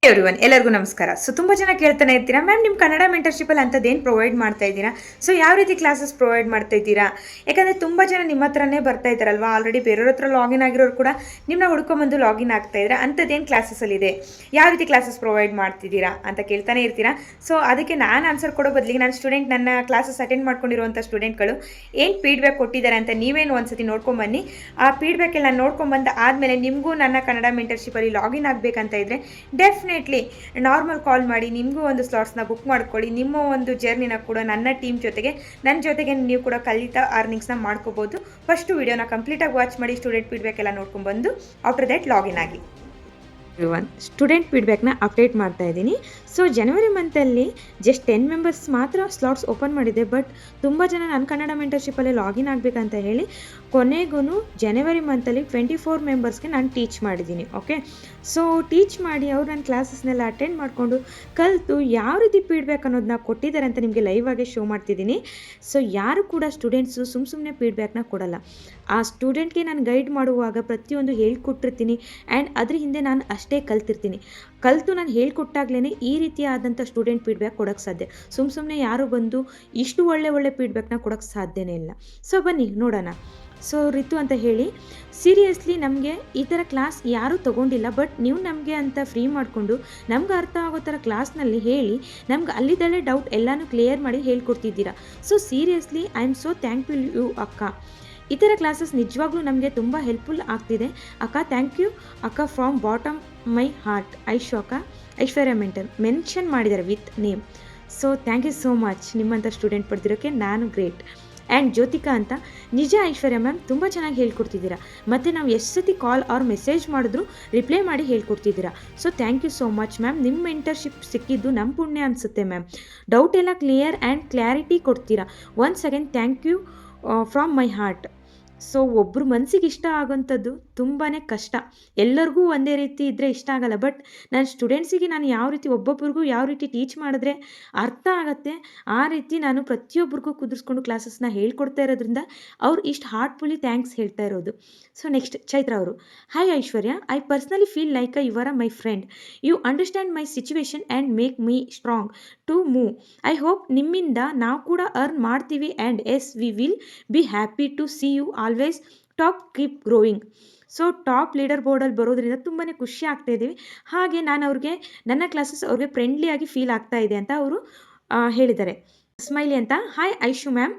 Everyone ಎಲ್ಲರಿಗೂ ನಮಸ್ಕಾರ. So ತುಂಬ ಜನ ಕೇಳ್ತಾನೆ ಇರ್ತೀರಾ, ಮ್ಯಾಮ್ ನಿಮ್ಮ ಕನ್ನಡ ಮೆಂಟರ್ಶಿಪ್ಪಲ್ಲಿ ಅಂಥದ್ದೇನು ಪ್ರೊವೈಡ್ ಮಾಡ್ತಾ ಇದ್ದೀರಾ, ಸೊ ಯಾವ ರೀತಿ ಕ್ಲಾಸಸ್ ಪ್ರೊವೈಡ್ ಮಾಡ್ತಾ ಇದ್ದೀರಾ? ಯಾಕಂದರೆ ತುಂಬ ಜನ ನಿಮ್ಮ ಹತ್ರನೇ ಬರ್ತಾ ಇದ್ದಾರಲ್ವಾ, ಆಲ್ರೆಡಿ ಬೇರೆಯವ್ರ ಹತ್ರ ಲಾಗಿನ್ ಆಗಿರೋರು ಕೂಡ ನಿಮ್ಮನ್ನ ಹುಡ್ಕೊಂಬಂದು ಲಾಗಿನ್ ಆಗ್ತಾ ಇದ್ದೀರಾ. ಅಂಥದ್ದೇನು ಕ್ಲಾಸಸ್ಸಲ್ಲಿದೆ, ಯಾವ ರೀತಿ ಕ್ಲಾಸಸ್ ಪ್ರೊವೈಡ್ ಮಾಡ್ತಿದ್ದೀರಾ ಅಂತ ಕೇಳ್ತಾನೆ ಇರ್ತೀರಾ. ಸೊ ಅದಕ್ಕೆ ನಾನು ಆನ್ಸರ್ ಕೊಡೋ ಬದಲಿಗೆ ನನ್ನ ಸ್ಟೂಡೆಂಟ್, ನನ್ನ ಕ್ಲಾಸಸ್ ಅಟೆಂಡ್ ಮಾಡ್ಕೊಂಡಿರುವಂಥ ಸ್ಟೂಡೆಂಟ್ಗಳು ಏನು ಫೀಡ್ಬ್ಯಾಕ್ ಕೊಟ್ಟಿದ್ದಾರೆ ಅಂತ ನೀವೇನು ಒಂದ್ಸತಿ ನೋಡ್ಕೊಂಬನ್ನಿ. ಆ ಫೀಡ್ಬ್ಯಾಕ್ ಎಲ್ಲ ನೋಡ್ಕೊಂಬಂದ ಆದಮೇಲೆ ನಿಮಗೂ ನನ್ನ ಕನ್ನಡ ಮೆಂಟರ್ಶಿಪ್ಪಲ್ಲಿ ಲಾಗಿನ್ ಆಗಬೇಕಂತ ಇದ್ದರೆ ಡೆಫಿನೆಟ್ಲಿ ನಾರ್ಮಲ್ ಕಾಲ್ ಮಾಡಿ ನಿಮಗೂ ಒಂದು ಸ್ಲಾಟ್ಸ್ನ ಬುಕ್ ಮಾಡ್ಕೊಳ್ಳಿ. ನಿಮ್ಮ ಒಂದು ಜರ್ನಿನ ಕೂಡ ನನ್ನ ಟೀಮ್ ಜೊತೆಗೆ, ನನ್ನ ಜೊತೆಗೆ ನೀವು ಕೂಡ ಕಲಿತಾ ಅರ್ನಿಂಗ್ಸ್ನ ಮಾಡ್ಕೋಬೋದು. ಫಸ್ಟು ವಿಡಿಯೋನ ಕಂಪ್ಲೀಟಾಗಿ ವಾಚ್ ಮಾಡಿ, ಸ್ಟೂಡೆಂಟ್ ಫೀಡ್ಬ್ಯಾಕ್ ಎಲ್ಲ ನೋಡ್ಕೊಂಡ್ಬಂದು ಆಫ್ಟರ್ ದ್ಯಾಟ್ ಲಾಗಿನ್ ಆಗಿ. ಸ್ಟೂಡೆಂಟ್ ಫೀಡ್ಬ್ಯಾಕ್ನ ಅಪ್ಡೇಟ್ ಮಾಡ್ತಾ ಇದ್ದೀನಿ. ಸೊ ಜನವರಿ ಮಂತಲ್ಲಿ ಜಸ್ಟ್ 10 ಮೆಂಬರ್ಸ್ ಮಾತ್ರ ಸ್ಲಾಟ್ಸ್ ಓಪನ್ ಮಾಡಿದೆ. ಬಟ್ ತುಂಬ ಜನ ನನ್ನ ಕನ್ನಡ ಮೆಂಟರ್ಶಿಪ್ಪಲ್ಲಿ ಲಾಗಿನ್ ಆಗಬೇಕಂತ ಹೇಳಿ ಕೊನೆಗೂ ಜನವರಿ ಮಂತಲ್ಲಿ 24 ಮೆಂಬರ್ಸ್ಗೆ ನಾನು ಟೀಚ್ ಮಾಡಿದ್ದೀನಿ. ಓಕೆ, ಸೊ ಟೀಚ್ ಮಾಡಿ ಅವ್ರು ನನ್ನ ಕ್ಲಾಸಸ್ನೆಲ್ಲ ಅಟೆಂಡ್ ಮಾಡಿಕೊಂಡು ಕಲಿತು ಯಾವ ರೀತಿ ಫೀಡ್ಬ್ಯಾಕ್ ಅನ್ನೋದನ್ನ ಕೊಟ್ಟಿದ್ದಾರೆ ಅಂತ ನಿಮಗೆ ಲೈವ್ ಆಗಿ ಶೋ ಮಾಡ್ತಿದ್ದೀನಿ. ಸೊ ಯಾರು ಕೂಡ ಸ್ಟೂಡೆಂಟ್ಸು ಸುಮ್ಮನೆ ಫೀಡ್ಬ್ಯಾಕ್ನ ಕೊಡಲ್ಲ. ಆ ಸ್ಟೂಡೆಂಟ್ಗೆ ನಾನು ಗೈಡ್ ಮಾಡುವಾಗ ಪ್ರತಿಯೊಂದು ಹೇಳ್ಕೊಟ್ಟಿರ್ತೀನಿ ಆ್ಯಂಡ್ ಅದ್ರ ಹಿಂದೆ ನಾನು ಅಷ್ಟೇ ಕಲ್ತಿರ್ತೀನಿ. ಕಲಿತು ನಾನು ಹೇಳ್ಕೊಟ್ಟಾಗ್ಲೇ ಈ ರೀತಿಯಾದಂಥ ಸ್ಟೂಡೆಂಟ್ ಫೀಡ್ಬ್ಯಾಕ್ ಕೊಡೋಕ್ಕೆ ಸಾಧ್ಯ. ಸುಮ್ಮನೆ ಯಾರು ಬಂದು ಇಷ್ಟು ಒಳ್ಳೆ ಫೀಡ್ಬ್ಯಾಕ್ನ ಕೊಡೋಕ್ಕೆ ಸಾಧ್ಯನೇ ಇಲ್ಲ. ಸೊ ಬನ್ನಿ ನೋಡೋಣ. ಸೊ ರಿತು ಅಂತ ಹೇಳಿ, ಸೀರಿಯಸ್ಲಿ ನಮಗೆ ಈ ಥರ ಕ್ಲಾಸ್ ಯಾರೂ ತೊಗೊಂಡಿಲ್ಲ, ಬಟ್ ನೀವು ನಮಗೆ ಅಂತ ಫ್ರೀ ಮಾಡಿಕೊಂಡು ನಮ್ಗೆ ಅರ್ಥ ಆಗೋ ಥರ ಕ್ಲಾಸ್ನಲ್ಲಿ ಹೇಳಿ ನಮ್ಗೆ ಅಲ್ಲಿದ್ದಲ್ಲೇ ಡೌಟ್ ಎಲ್ಲನೂ ಕ್ಲಿಯರ್ ಮಾಡಿ ಹೇಳ್ಕೊಡ್ತಿದ್ದೀರಾ. So seriously I am so thankful you ಅಕ್ಕ. ಈ ಥರ ಕ್ಲಾಸಸ್ ನಿಜವಾಗ್ಲೂ ನಮಗೆ ತುಂಬ ಹೆಲ್ಪ್ಫುಲ್ ಆಗ್ತಿದೆ ಅಕ್ಕ. ಥ್ಯಾಂಕ್ ಯು ಅಕ್ಕ from bottom my heart. Aishwarya mention ಮಾಡಿದ್ದಾರೆ with name. So thank you so much. ನಿಮ್ಮಂಥ ಸ್ಟೂಡೆಂಟ್ ಪಡೆದಿರೋಕ್ಕೆ ನಾನು ಗ್ರೇಟ್. ಆ್ಯಂಡ್ ಜ್ಯೋತಿಕಾ ಅಂತ, ನಿಜ ಐಶ್ವರ್ಯ ಮ್ಯಾಮ್ ತುಂಬ ಚೆನ್ನಾಗಿ ಹೇಳ್ಕೊಡ್ತಿದ್ದೀರಾ, ಮತ್ತು ನಾವು ಎಷ್ಟು ಸತಿ ಕಾಲ್ ಆರ್ ಮೆಸೇಜ್ ಮಾಡಿದ್ರು ರಿಪ್ಲೈ ಮಾಡಿ ಹೇಳ್ಕೊಡ್ತಿದ್ದೀರಾ. So thank you so much ma'am. ನಿಮ್ಮ ಮೆಂಟರ್ಶಿಪ್ ಸಿಕ್ಕಿದ್ದು ನಮ್ಮ ಪುಣ್ಯ ಅನಿಸುತ್ತೆ ಮ್ಯಾಮ್. ಡೌಟ್ ಎಲ್ಲ ಕ್ಲಿಯರ್ ಆ್ಯಂಡ್ ಕ್ಲಾರಿಟಿ ಕೊಡ್ತೀರಾ. Once again thank you from my heart. So ಒಬ್ಬರು ಮನಸ್ಸಿಗೆ ಇಷ್ಟ ಆಗೋಂಥದ್ದು ತುಂಬಾ ಕಷ್ಟ. ಎಲ್ಲರಿಗೂ ಒಂದೇ ರೀತಿ ಇದ್ದರೆ ಇಷ್ಟ ಆಗಲ್ಲ. ಬಟ್ ನನ್ನ ಸ್ಟೂಡೆಂಟ್ಸಿಗೆ ನಾನು ಯಾವ ರೀತಿ ಒಬ್ಬೊಬ್ರಿಗೂ ಯಾವ ರೀತಿ ಟೀಚ್ ಮಾಡಿದ್ರೆ ಅರ್ಥ ಆಗುತ್ತೆ, ಆ ರೀತಿ ನಾನು ಪ್ರತಿಯೊಬ್ಬರಿಗೂ ಕುದುರಿಸ್ಕೊಂಡು ಕ್ಲಾಸಸ್ನ ಹೇಳ್ಕೊಡ್ತಾ ಇರೋದ್ರಿಂದ ಅವ್ರು ಇಷ್ಟು ಹಾರ್ಟ್ಫುಲಿ ಥ್ಯಾಂಕ್ಸ್ ಹೇಳ್ತಾ ಇರೋದು. ಸೊ ನೆಕ್ಸ್ಟ್ ಚೈತ್ರ ಅವರು, hi Aishwarya, I personally feel like you are my friend. You understand my situation and make me strong to move. I hope ನಿಮ್ಮಿಂದ ನಾವು ಕೂಡ ಅರ್ನ್ ಮಾಡ್ತೀವಿ and as we will be happy to see you always top keep growing. So top leader ಬೋರ್ಡಲ್ಲಿ ಬರೋದ್ರಿಂದ ತುಂಬಾ ಖುಷಿ ಆಗ್ತಾ ಇದ್ದೀವಿ. ಹಾಗೆ ನಾನು ಅವ್ರಿಗೆ ನನ್ನ ಕ್ಲಾಸಸ್ ಅವ್ರಿಗೆ ಫ್ರೆಂಡ್ಲಿಯಾಗಿ ಫೀಲ್ ಆಗ್ತಾ ಇದೆ ಅಂತ ಅವರು ಹೇಳಿದ್ದಾರೆ. ಸ್ಮೈಲಿ ಅಂತ, ಹಾಯ್ ಐಶು ಮ್ಯಾಮ್,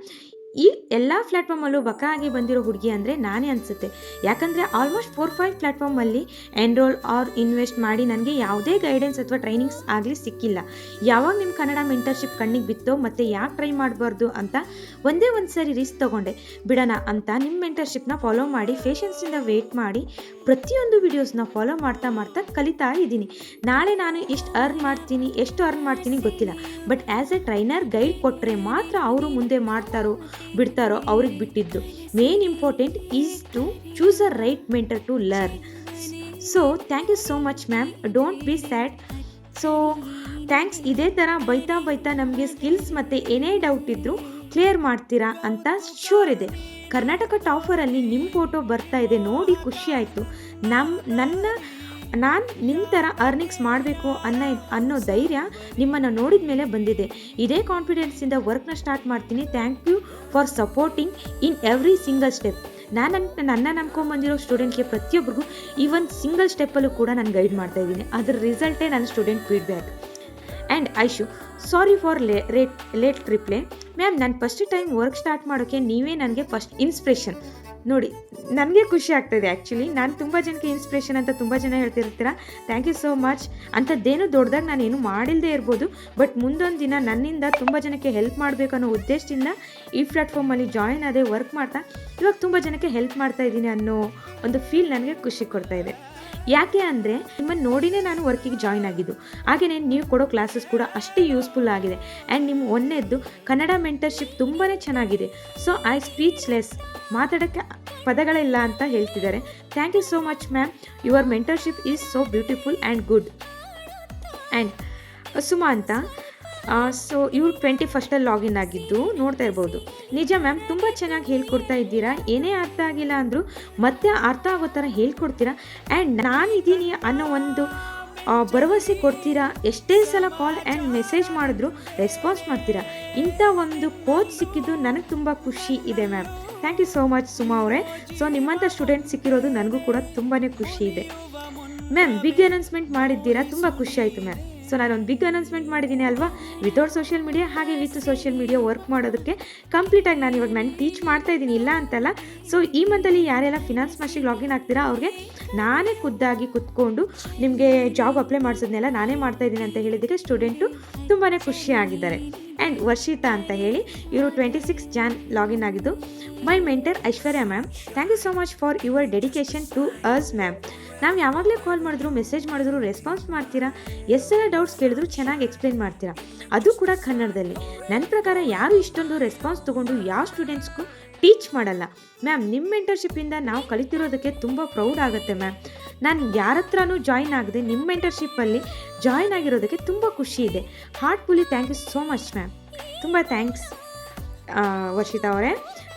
ಈ ಎಲ್ಲ ಪ್ಲ್ಯಾಟ್ಫಾರ್ಮಲ್ಲೂ ಬಕ ಆಗಿ ಬಂದಿರೋ ಹುಡುಗಿ ಅಂದರೆ ನಾನೇ ಅನಿಸುತ್ತೆ. ಯಾಕಂದರೆ ಆಲ್ಮೋಸ್ಟ್ 4-5 ಪ್ಲ್ಯಾಟ್ಫಾರ್ಮಲ್ಲಿ ಎನ್ರೋಲ್ ಆರ್ ಇನ್ವೆಸ್ಟ್ ಮಾಡಿ ನನಗೆ ಯಾವುದೇ ಗೈಡೆನ್ಸ್ ಅಥವಾ ಟ್ರೈನಿಂಗ್ಸ್ ಆಗಲಿ ಸಿಕ್ಕಿಲ್ಲ. ಯಾವಾಗ ನಿಮ್ಮ ಕನ್ನಡ ಮೆಂಟರ್ಶಿಪ್ ಕಣ್ಣಿಗೆ ಬಿತ್ತೋ ಮತ್ತು ಯಾಕೆ ಟ್ರೈ ಮಾಡಬಾರ್ದು ಅಂತ ಒಂದೇ ಒಂದು ಸಾರಿ ರಿಸ್ಕ್ ತೊಗೊಂಡೆ, ಬಿಡೋಣ ಅಂತ ನಿಮ್ಮ ಮೆಂಟರ್ಶಿಪ್ನ ಫಾಲೋ ಮಾಡಿ ಪೇಷನ್ಸಿಂದ ವೇಟ್ ಮಾಡಿ ಪ್ರತಿಯೊಂದು ವೀಡಿಯೋಸ್ನ ಫಾಲೋ ಮಾಡ್ತಾ ಕಲಿತಾ ಇದ್ದೀನಿ. ನಾಳೆ ನಾನು ಎಷ್ಟು ಅರ್ನ್ ಮಾಡ್ತೀನಿ ಗೊತ್ತಿಲ್ಲ, but as a trainer guide ಕೊಟ್ಟರೆ ಮಾತ್ರ ಅವರು ಮುಂದೆ ಮಾಡ್ತಾರೋ ಬಿಡ್ತಾರೋ ಅವ್ರಿಗೆ ಬಿಟ್ಟಿದ್ದು. Main important is to choose a right mentor to learn. So thank you so much ma'am, don't be sad. So thanks. ಇದೇ ಥರ ಬೈತಾ ನಮಗೆ ಸ್ಕಿಲ್ಸ್ ಮತ್ತು ಏನೇ ಡೌಟ್ ಇದ್ದರೂ ಕ್ಲಿಯರ್ ಮಾಡ್ತೀರಾ ಅಂತ ಶೋರ್ ಇದೆ. ಕರ್ನಾಟಕ ಟಾಪರಲ್ಲಿ ನಿಮ್ಮ ಫೋಟೋ ಬರ್ತಾ ಇದೆ ನೋಡಿ ಖುಷಿ ಆಯಿತು. ನಾನು ನಿಮ್ಮ ಥರ ಅರ್ನಿಂಗ್ಸ್ ಮಾಡಬೇಕು ಅನ್ನೋ ಧೈರ್ಯ ನಿಮ್ಮನ್ನು ನೋಡಿದ ಮೇಲೆ ಬಂದಿದೆ. ಇದೇ ಕಾನ್ಫಿಡೆನ್ಸಿಂದ ವರ್ಕ್ನ ಸ್ಟಾರ್ಟ್ ಮಾಡ್ತೀನಿ. Thank you for supporting in every single step. ನನ್ನ ನಂಬ್ಕೊಂಬಂದಿರೋ ಸ್ಟೂಡೆಂಟ್ಗೆ ಪ್ರತಿಯೊಬ್ಬರಿಗೂ ಈ ಒಂದು ಸಿಂಗಲ್ ಸ್ಟೆಪ್ಪಲ್ಲೂ ಕೂಡ ನಾನು ಗೈಡ್ ಮಾಡ್ತಾ ಇದ್ದೀನಿ. ಅದರ ರಿಸಲ್ಟೇ ನನ್ನ student feedback. And Aishu, sorry for late reply ma'am. ನಾನು ಫಸ್ಟ್ ಟೈಮ್ ವರ್ಕ್ ಸ್ಟಾರ್ಟ್ ಮಾಡೋಕ್ಕೆ ನೀವೇ ನನಗೆ ಫಸ್ಟ್ ಇನ್ಸ್ಪಿರೇಷನ್. ನೋಡಿ ನನಗೆ ಖುಷಿ ಆಗ್ತಾಯಿದೆ. ಆ್ಯಕ್ಚುಲಿ ನಾನು ತುಂಬ ಜನಕ್ಕೆ ಇನ್ಸ್ಪಿರೇಷನ್ ಅಂತ ತುಂಬ ಜನ ಹೇಳ್ತಿರ್ತೀರ. Thank you so much. ಅಂಥದ್ದೇನು ದೊಡ್ಡದಾಗಿ ನಾನೇನು ಮಾಡಿಲ್ಲದೆ ಇರ್ಬೋದು, ಬಟ್ ಮುಂದೊಂದು ದಿನ ನನ್ನಿಂದ ತುಂಬ ಜನಕ್ಕೆ ಹೆಲ್ಪ್ ಮಾಡಬೇಕು ಅನ್ನೋ ಉದ್ದೇಶದಿಂದ ಈ ಪ್ಲ್ಯಾಟ್ಫಾರ್ಮಲ್ಲಿ ಜಾಯಿನ್ ಆದೆ. ವರ್ಕ್ ಮಾಡ್ತಾ ಇವಾಗ ತುಂಬ ಜನಕ್ಕೆ ಹೆಲ್ಪ್ ಮಾಡ್ತಾ ಇದ್ದೀನಿ ಅನ್ನೋ ಒಂದು ಫೀಲ್ ನನಗೆ ಖುಷಿ ಕೊಡ್ತಾ ಇದೆ. ಯಾಕೆ ಅಂದರೆ ನಿಮ್ಮನ್ನು ನೋಡಿನೇ ನಾನು ವರ್ಕಿಗೆ ಜಾಯಿನ್ ಆಗಿದ್ದು. ಹಾಗೆಯೇ ನೀವು ಕೊಡೋ ಕ್ಲಾಸಸ್ ಕೂಡ ಅಷ್ಟೇ ಯೂಸ್ಫುಲ್ ಆಗಿದೆ. ಆ್ಯಂಡ್ ನಿಮ್ಮ ಒಂದನೇದ್ದು ಕನ್ನಡ ಮೆಂಟರ್ಶಿಪ್ ತುಂಬಾ ಚೆನ್ನಾಗಿದೆ. ಸೊ ಐ ಸ್ಪೀಚ್ಲೆಸ್, ಮಾತಾಡೋಕ್ಕೆ ಪದಗಳಿಲ್ಲ ಅಂತ ಹೇಳ್ತಿದ್ದಾರೆ. Thank you so much ma'am, your mentorship is so beautiful and good. And Suma ಅಂತ, ಸೊ ಇವ್ರು 21ರಲ್ಲಿ ಲಾಗಿನ್ ಆಗಿದ್ದು ನೋಡ್ತಾ ಇರ್ಬೋದು. ನಿಜ ಮ್ಯಾಮ್, ತುಂಬ ಚೆನ್ನಾಗಿ ಹೇಳ್ಕೊಡ್ತಾ ಇದ್ದೀರಾ. ಏನೇ ಅರ್ಥ ಆಗಿಲ್ಲ ಅಂದರೂ ಮತ್ತೆ ಅರ್ಥ ಆಗೋ ಥರ ಹೇಳ್ಕೊಡ್ತೀರಾ. ಆ್ಯಂಡ್ ನಾನಿದ್ದೀನಿ ಅನ್ನೋ ಒಂದು ಭರವಸೆ ಕೊಡ್ತೀರಾ, ಎಷ್ಟೇ ಸಲ ಕಾಲ್ ಆ್ಯಂಡ್ ಮೆಸೇಜ್ ಮಾಡಿದ್ರು ರೆಸ್ಪಾನ್ಸ್ ಮಾಡ್ತೀರಾ. ಇಂಥ ಒಂದು ಕೋಚ್ ಸಿಕ್ಕಿದ್ದು ನನಗೆ ತುಂಬ ಖುಷಿ ಇದೆ ma'am. Thank you so much Suma ಅವರೇ. ಸೊ ನಿಮ್ಮಂಥ ಸ್ಟೂಡೆಂಟ್ ಸಿಕ್ಕಿರೋದು ನನಗೂ ಕೂಡ ತುಂಬಾ ಖುಷಿ ಇದೆ ಮ್ಯಾಮ್. ಬಿಗ್ ಅನೌನ್ಸ್ಮೆಂಟ್ ಮಾಡಿದ್ದೀರಾ, ತುಂಬ ಖುಷಿ ಆಯಿತು ಮ್ಯಾಮ್. ಸೊ ನಾನೊಂದು ಬಿಗ್ ಅನೌನ್ಸ್ಮೆಂಟ್ ಮಾಡಿದ್ದೀನಿ ಅಲ್ವಾ, ವಿತೌಟ್ ಸೋಷಿಯಲ್ ಮೀಡಿಯಾ ಹಾಗೆ ವಿತ್ ಸೋಷಿಯಲ್ ಮೀಡಿಯಾ ವರ್ಕ್ ಮಾಡೋದಕ್ಕೆ ಕಂಪ್ಲೀಟಾಗಿ ನಾನು ಟೀಚ್ ಮಾಡ್ತಾ ಇದ್ದೀನಿ, ಇಲ್ಲ ಅಂತಲ್ಲ. ಸೊ ಈ ಮಂತಲ್ಲಿ ಯಾರೆಲ್ಲ ಫಿನಾನ್ಸ್ ಮಾಸ್ಟರಿಗೆ ಲಾಗಿನ್ ಆಗ್ತೀರಾ ಅವ್ರಿಗೆ ನಾನೇ ಖುದ್ದಾಗಿ ಕುತ್ಕೊಂಡು ನಿಮಗೆ ಜಾಬ್ ಅಪ್ಲೈ ಮಾಡಿಸೋದನ್ನೆಲ್ಲ ನಾನೇ ಮಾಡ್ತಾ ಇದ್ದೀನಿ ಅಂತ ಹೇಳಿದ್ದಕ್ಕೆ ಸ್ಟೂಡೆಂಟು ತುಂಬಾ ಖುಷಿಯಾಗಿದ್ದಾರೆ. ಆ್ಯಂಡ್ ವರ್ಷಿತಾ ಅಂತ ಹೇಳಿ ಇವರು 26 ಜಾನ್ ಲಾಗಿನ್ ಆಗಿದ್ದು. My mentor Aishwarya ma'am, thank you so much for your dedication to us ma'am. ನಾವು ಯಾವಾಗಲೇ ಕಾಲ್ ಮಾಡಿದ್ರು ಮೆಸೇಜ್ ಮಾಡಿದ್ರು ರೆಸ್ಪಾನ್ಸ್ ಮಾಡ್ತೀರಾ, ಎಷ್ಟೆಲ್ಲ ಡೌಟ್ಸ್ ಕೇಳಿದ್ರು ಚೆನ್ನಾಗಿ ಎಕ್ಸ್ಪ್ಲೇನ್ ಮಾಡ್ತೀರಾ, ಅದು ಕೂಡ ಕನ್ನಡದಲ್ಲಿ. ನನ್ನ ಪ್ರಕಾರ ಯಾರು ಇಷ್ಟೊಂದು ರೆಸ್ಪಾನ್ಸ್ ತೊಗೊಂಡು ಯಾವ ಸ್ಟೂಡೆಂಟ್ಸ್ಗೂ ಟೀಚ್ ಮಾಡಲ್ಲ ಮ್ಯಾಮ್. ನಿಮ್ಮ ಮೆಂಟರ್ಶಿಪ್ಪಿಂದ ನಾವು ಕಲಿತಿರೋದಕ್ಕೆ ತುಂಬ ಪ್ರೌಡ್ ಆಗುತ್ತೆ ಮ್ಯಾಮ್. ನಾನು ಯಾರ ಹತ್ರನೂ ಜಾಯಿನ್ ಆಗದೆ ನಿಮ್ಮ ಮೆಂಟರ್ಶಿಪ್ಪಲ್ಲಿ ಜಾಯಿನ್ ಆಗಿರೋದಕ್ಕೆ ತುಂಬ ಖುಷಿ ಇದೆ. Heartfully thank you so much ma'am. ತುಂಬ ಥ್ಯಾಂಕ್ಸ್ ವರ್ಷಿತಾ ಅವರೇ.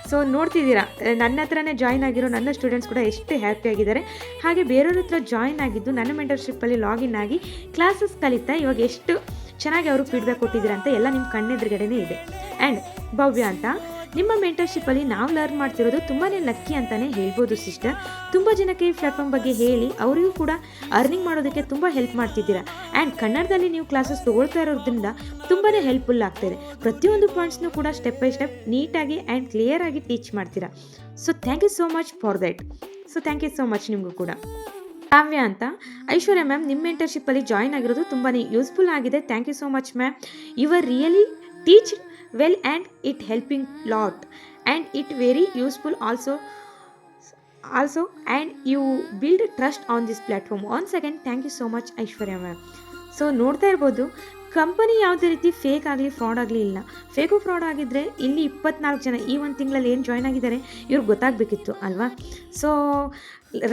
ಸೊ ನೋಡ್ತಿದ್ದೀರಾ, ನನ್ನ ಹತ್ರನೇ ಜಾಯಿನ್ ಆಗಿರೋ ನನ್ನ ಸ್ಟೂಡೆಂಟ್ಸ್ ಕೂಡ ಎಷ್ಟು ಹ್ಯಾಪಿಯಾಗಿದ್ದಾರೆ. ಹಾಗೆ ಬೇರೆಯವ್ರ ಹತ್ರ ಜಾಯಿನ್ ಆಗಿದ್ದು ನನ್ನ ಮೆಂಟರ್ಶಿಪ್ಪಲ್ಲಿ ಲಾಗಿನ್ ಆಗಿ ಕ್ಲಾಸಸ್ ಕಲಿತಾ ಇವಾಗ ಎಷ್ಟು ಚೆನ್ನಾಗಿ ಅವರು ಫೀಡ್ಬ್ಯಾಕ್ ಕೊಟ್ಟಿದ್ದೀರಾ ಅಂತ ಎಲ್ಲ ನಿಮ್ಮ ಕಣ್ಣೆದುರುಗಡೆನೇ ಇದೆ. ಆ್ಯಂಡ್ ಭವ್ಯ ಅಂತ, ನಿಮ್ಮ ಮೆಂಟರ್ಶಿಪ್ಪಲ್ಲಿ ನಾವು ಲರ್ನ್ ಮಾಡ್ತಿರೋದು ತುಂಬಾ ಲಕ್ಕಿ ಅಂತಲೇ ಹೇಳ್ಬೋದು ಸಿಸ್ಟರ್. ತುಂಬ ಜನಕ್ಕೆ ಈ ಪ್ಲ್ಯಾಟ್ಫಾರ್ಮ್ ಬಗ್ಗೆ ಹೇಳಿ ಅವರಿಗೂ ಕೂಡ ಅರ್ನಿಂಗ್ ಮಾಡೋದಕ್ಕೆ ತುಂಬ ಹೆಲ್ಪ್ ಮಾಡ್ತಿದ್ದೀರಾ. ಆ್ಯಂಡ್ ಕನ್ನಡದಲ್ಲಿ ನೀವು ಕ್ಲಾಸಸ್ ತೊಗೊಳ್ತಾ ಇರೋದ್ರಿಂದ ತುಂಬಾ ಹೆಲ್ಪ್ಫುಲ್ ಆಗ್ತಾಯಿದೆ. ಪ್ರತಿಯೊಂದು ಪಾಯಿಂಟ್ಸ್ನೂ ಕೂಡ ಸ್ಟೆಪ್ ಬೈ ಸ್ಟೆಪ್ ನೀಟಾಗಿ ಆ್ಯಂಡ್ ಕ್ಲಿಯರಾಗಿ ಟೀಚ್ ಮಾಡ್ತೀರಾ. So thank you so much for that. So thank you so much ನಿಮಗೂ ಕೂಡ. ಕಾವ್ಯ ಅಂತ, ಐಶ್ವರ್ಯ ಮ್ಯಾಮ್ ನಿಮ್ಮ ಮೆಂಟರ್ಶಿಪ್ಪಲ್ಲಿ ಜಾಯಿನ್ ಆಗಿರೋದು ತುಂಬಾ ಯೂಸ್ಫುಲ್ ಆಗಿದೆ. Thank you so much ma'am. You are really teach well and it helping lot and it very useful also and you build trust on this platform. Once again thank you so much Aishwarya ma'am. So ನೋಡ್ತಾ ಇರ್ಬೋದು, company ಯಾವುದೇ ರೀತಿ fake ಆಗಲಿ fraud ಆಗಲಿ ಇಲ್ಲ. Fake fraud ಆಗಿದ್ದರೆ ಇಲ್ಲಿ 24 ಜನ ಈ ಒಂದು ತಿಂಗಳಲ್ಲಿ ಏನು ಜಾಯ್ನ್ ಆಗಿದ್ದಾರೆ ಇವ್ರಿಗೆ ಗೊತ್ತಾಗಬೇಕಿತ್ತು ಅಲ್ವಾ. ಸೊ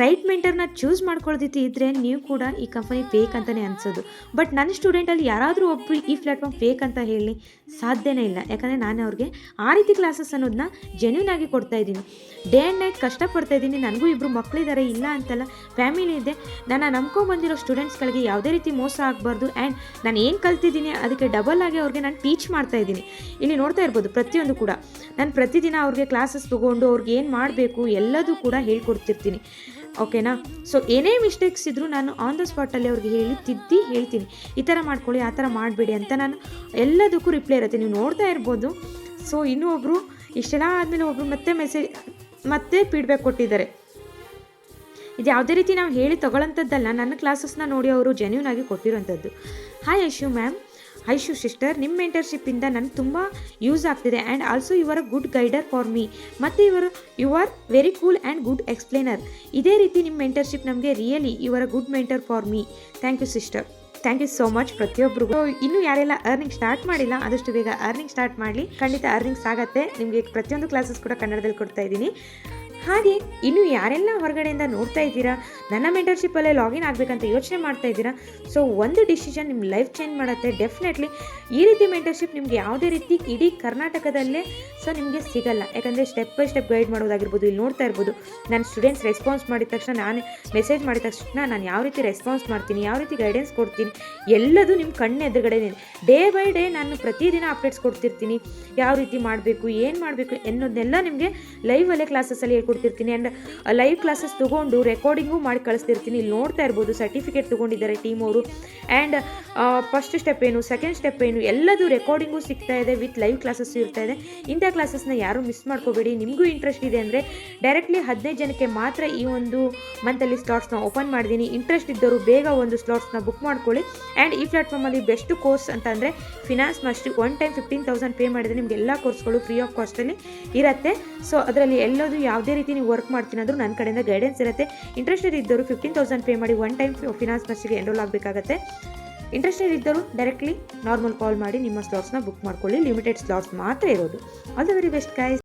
ರೈಟ್ ಮೆಂಟರ್ನ ಚೂಸ್ ಮಾಡ್ಕೊಳ್ದಿತ್ತು ಇದ್ದರೆ ನೀವು ಕೂಡ ಈ ಕಂಪನಿ ಫೇಕ್ ಅಂತಲೇ ಅನಿಸೋದು. ಬಟ್ ನನ್ನ ಸ್ಟೂಡೆಂಟಲ್ಲಿ ಯಾರಾದರೂ ಒಬ್ಬರು ಈ ಪ್ಲ್ಯಾಟ್ಫಾರ್ಮ್ ಫೇಕ್ ಅಂತ ಹೇಳಿ ಸಾಧ್ಯನೇ ಇಲ್ಲ. ಯಾಕಂದರೆ ನಾನು ಅವ್ರಿಗೆ ಆ ರೀತಿ ಕ್ಲಾಸಸ್ ಅನ್ನೋದನ್ನ ಜೆನ್ಯೂನ್ ಆಗಿ ಕೊಡ್ತಾ ಇದ್ದೀನಿ. ಡೇ ಆ್ಯಂಡ್ ನೈಟ್ ಕಷ್ಟಪಡ್ತಾ ಇದ್ದೀನಿ. ನನಗೂ 2 ಮಕ್ಕಳಿದ್ದಾರೆ, ಇಲ್ಲ ಅಂತಲ್ಲ, ಫ್ಯಾಮಿಲಿ ಇದೆ. ನಾನು ನಂಬ್ಕೊಂಡ್ಬಂದಿರೋ ಸ್ಟೂಡೆಂಟ್ಸ್ಗಳಿಗೆ ಯಾವುದೇ ರೀತಿ ಮೋಸ ಆಗಬಾರ್ದು. ಆ್ಯಂಡ್ ನಾನು ಏನು ಕಲ್ತಿದ್ದೀನಿ ಅದಕ್ಕೆ ಡಬಲ್ ಆಗಿ ಅವ್ರಿಗೆ ನಾನು ಟೀಚ್ ಮಾಡ್ತಾ ಇದ್ದೀನಿ. ಇಲ್ಲಿ ನೋಡ್ತಾ ಇರ್ಬೋದು ಪ್ರತಿಯೊಂದು ಕೂಡ ನಾನು ಪ್ರತಿದಿನ ಅವ್ರಿಗೆ ಕ್ಲಾಸಸ್ ತೊಗೊಂಡು ಅವ್ರಿಗೆ ಏನು ಮಾಡಬೇಕು ಎಲ್ಲದೂ ಕೂಡ ಹೇಳ್ಕೊಡ್ತಿರ್ತೀನಿ. ಓಕೆನಾ. ಸೊ ಏನೇ ಮಿಸ್ಟೇಕ್ಸ್ ಇದ್ದರೂ ನಾನು ಆನ್ ದ ಸ್ಪಾಟಲ್ಲಿ ಅವ್ರಿಗೆ ತಿದ್ದಿ ಹೇಳ್ತೀನಿ, ಈ ಥರ ಮಾಡ್ಕೊಳ್ಳಿ, ಆ ಥರ ಮಾಡಬೇಡಿ ಅಂತ ನಾನು ಎಲ್ಲದಕ್ಕೂ ರಿಪ್ಲೈ ಇರುತ್ತೆ. ನೀವು ನೋಡ್ತಾ ಇರ್ಬೋದು. ಸೊ ಇನ್ನೂ ಒಬ್ಬರು ಇಷ್ಟೆಲ್ಲ ಆದಮೇಲೆ ಒಬ್ಬರು ಮತ್ತೆ ಫೀಡ್ಬ್ಯಾಕ್ ಕೊಟ್ಟಿದ್ದಾರೆ. ಇದು ಯಾವುದೇ ರೀತಿ ನಾವು ಹೇಳಿ ತೊಗೊಳ್ಳೋಂಥದ್ದಲ್ಲ, ನನ್ನ ಕ್ಲಾಸಸ್ನ ನೋಡಿ ಅವರು ಜೆನ್ಯೂನ್ ಆಗಿ ಕೊಟ್ಟಿರೋಂಥದ್ದು. Hi Aishu ma'am, Aishu sister, ನಿಮ್ಮ ಮೆಂಟರ್ಶಿಪ್ಪಿಂದ ನನಗೆ ತುಂಬ ಯೂಸ್ ಆಗ್ತಿದೆ. And also you are a good guider for me. ಮತ್ತು you are very cool and good explainer. ಇದೇ ರೀತಿ ನಿಮ್ಮ ಮೆಂಟರ್ಶಿಪ್ ನಮಗೆ really you are a good mentor for me. Thank you sister. Thank you so much ಪ್ರತಿಯೊಬ್ಬರಿಗೂ. ಇನ್ನೂ ಯಾರೆಲ್ಲ earning start ಮಾಡಿಲ್ಲ ಆದಷ್ಟು ಬೇಗ ಅರ್ನಿಂಗ್ ಸ್ಟಾರ್ಟ್ ಮಾಡಲಿ. ಖಂಡಿತ ಅರ್ನಿಂಗ್ಸ್ ಆಗುತ್ತೆ. ನಿಮಗೆ ಪ್ರತಿಯೊಂದು ಕ್ಲಾಸಸ್ ಕೂಡ ಕನ್ನಡದಲ್ಲಿ ಕೊಡ್ತಾ ಇದ್ದೀನಿ. ಹಾಗೆ ಇನ್ನು ಯಾರೆಲ್ಲ ಹೊರಗಡೆಯಿಂದ ನೋಡ್ತಾ ಇದ್ದೀರಾ, ನನ್ನ ಮೆಂಟರ್ಶಿಪ್ಪಲ್ಲೇ ಲಾಗಿನ್ ಆಗಬೇಕಂತ ಯೋಚನೆ ಮಾಡ್ತಾ ಇದ್ದೀರಾ, ಸೊ ಒಂದು ಡಿಸಿಷನ್ ನಿಮ್ಮ ಲೈಫ್ ಚೇಂಜ್ ಮಾಡುತ್ತೆ ಡೆಫಿನೆಟ್ಲಿ. ಈ ರೀತಿ ಮೆಂಟರ್ಶಿಪ್ ನಿಮಗೆ ಯಾವುದೇ ರೀತಿ ಇಡೀ ಕರ್ನಾಟಕದಲ್ಲೇ ಸೊ ನಿಮಗೆ ಸಿಗಲ್ಲ. ಯಾಕಂದರೆ ಸ್ಟೆಪ್ ಬೈ ಸ್ಟೆಪ್ ಗೈಡ್ ಮಾಡೋದಾಗಿರ್ಬೋದು. ಇಲ್ಲಿ ನೋಡ್ತಾ ಇರ್ಬೋದು, ನನ್ನ ಸ್ಟೂಡೆಂಟ್ಸ್ ರೆಸ್ಪಾನ್ಸ್ ಮಾಡಿದ ತಕ್ಷಣ, ನಾನು ಮೆಸೇಜ್ ಮಾಡಿದ ತಕ್ಷಣ ನಾನು ಯಾವ ರೀತಿ ರೆಸ್ಪಾನ್ಸ್ ಮಾಡ್ತೀನಿ, ಯಾವ ರೀತಿ ಗೈಡೆನ್ಸ್ ಕೊಡ್ತೀನಿ, ಎಲ್ಲದೂ ನಿಮ್ಮ ಕಣ್ಣು ಎದುರುಗಡೆ ಡೇ ಬೈ ಡೇ ನಾನು ಪ್ರತಿದಿನ ಅಪ್ಡೇಟ್ಸ್ ಕೊಡ್ತಿರ್ತೀನಿ. ಯಾವ ರೀತಿ ಮಾಡಬೇಕು, ಏನು ಮಾಡಬೇಕು ಎನ್ನೋದನ್ನೆಲ್ಲ ನಿಮಗೆ ಲೈವಲ್ಲೇ ಕ್ಲಾಸಸ್ಸಲ್ಲಿ ಹೇಳ್ಕೊಡ್ತಿರ್ತೀನಿ. ಆ್ಯಂಡ್ ಲೈವ್ ಕ್ಲಾಸಸ್ ತೊಗೊಂಡು ರೆಕಾರ್ಡಿಂಗು ಮಾಡಿ ಕಳಿಸ್ತಿರ್ತೀನಿ. ಇಲ್ಲಿ ನೋಡ್ತಾ ಇರ್ಬೋದು ಸರ್ಟಿಫಿಕೇಟ್ ತೊಗೊಂಡಿದ್ದಾರೆ ಟೀಮ್ ಅವರು. ಆ್ಯಂಡ್ ಫಸ್ಟ್ ಸ್ಟೆಪ್ ಏನು, ಸೆಕೆಂಡ್ ಸ್ಟೆಪ್ ಏನು, ಎಲ್ಲದೂ ರೆಕಾರ್ಡಿಂಗು ಸಿಗ್ತಾ ಇದೆ, ವಿತ್ ಲೈವ್ ಕ್ಲಾಸಸ್ಸು ಇರ್ತಾ ಇದೆ. ಇಂಥ ಕ್ಲಾಸಸ್ನ ಯಾರೂ ಮಿಸ್ ಮಾಡ್ಕೋಬೇಡಿ. ನಿಮಗೂ ಇಂಟ್ರೆಸ್ಟ್ ಇದೆ ಅಂದರೆ ಡೈರೆಕ್ಟ್ಲಿ 15 ಜನಕ್ಕೆ ಮಾತ್ರ ಈ ಒಂದು ಮಂತಲ್ಲಿ ಸ್ಲಾಟ್ಸ್ನ ಓಪನ್ ಮಾಡಿದ್ದೀನಿ. ಇಂಟ್ರೆಸ್ಟ್ ಇದ್ದವರು ಬೇಗ ಒಂದು ಸ್ಲಾಟ್ಸ್ನ ಬುಕ್ ಮಾಡ್ಕೊಳ್ಳಿ. ಆ್ಯಂಡ್ ಈ ಪ್ಲ್ಯಾಟ್ಫಾರ್ಮಲ್ಲಿ ಬೆಸ್ಟ್ ಕೋರ್ಸ್ ಅಂತ ಅಂದರೆ ಫಿನಾನ್ಸ್ ಮಾಸ್ಟರಿ. 1 ಟೈಮ್ 15,000 ಪೇ ಮಾಡಿದರೆ ನಿಮಗೆ ಎಲ್ಲ ಕೋರ್ಸ್ಗಳು ಫ್ರೀ ಆಫ್ ಕಾಸ್ಟಲ್ಲಿ ಇರುತ್ತೆ. ಸೊ ಅದರಲ್ಲಿ ಎಲ್ಲದೂ ಯಾವುದೇ ರೀತಿ ನೀವು ವರ್ಕ್ ಮಾಡ್ತೀನಿ ಅಂದರೂ ನನ್ನ ಕಡೆಯಿಂದ ಗೈಡೆನ್ಸ್ ಇರುತ್ತೆ. ಇಂಟ್ರೆಸ್ಟೆಡ್ ಇದ್ದವರು 15,000 ಪೇ ಮಾಡಿ 1 ಟೈಮ್ ಫಿನಾನ್ಸ್ ಮಾಸ್ಟರಿಗೆ ಎನ್ರೋಲ್ ಆಗಬೇಕಾಗತ್ತೆ. ಇಂಟ್ರೆಸ್ಟೆಡ್ ಇದ್ದರು ಡೈರೆಕ್ಟ್ಲಿ ನಾರ್ಮಲ್ ಕಾಲ್ ಮಾಡಿ ನಿಮ್ಮ ಸ್ಲಾಟ್ಸ್ನ ಬುಕ್ ಮಾಡ್ಕೊಳ್ಳಿ. ಲಿಮಿಟೆಡ್ ಸ್ಲಾಟ್ಸ್ ಮಾತ್ರ ಇರೋದು. All the very best guys.